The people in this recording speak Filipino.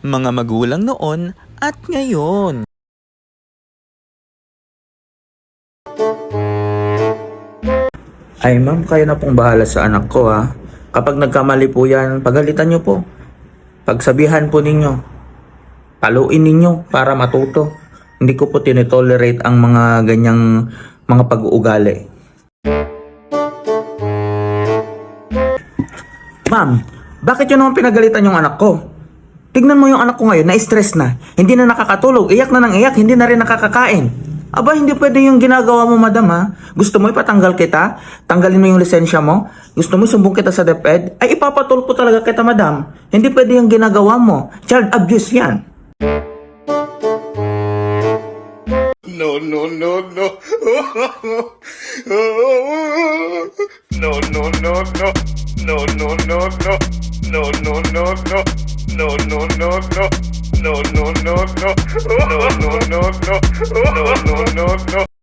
mga magulang noon at ngayon. Ay ma'am, kayo na pong bahala sa anak ko ha. Kapag nagkamali po yan, pagalitan nyo po. Pagsabihan po ninyo. Paluin ninyo para matuto. Hindi ko po tinitolerate ang mga ganyang mga pag-uugali. Ma'am, bakit yun naman pinagalitan yung anak ko? Tignan mo yung anak ko ngayon, na-stress na. Hindi na nakakatulog, iyak na ng iyak, hindi na rin nakakakain. Aba, hindi pwede yung ginagawa mo, madam ha. Gusto mo ipatanggal kita? Tanggalin mo yung lisensya mo? Gusto mo sumbong kita sa DepEd? Ay ipapatulpo talaga kita, madam. Hindi pwede yung ginagawa mo. Child abuse yan. No, no, no, no. No, no, no, no. No, no, no, no. No, no, no, no. No, no, no, no. No, no, no, no. No, no, no, no. No, no, no, no.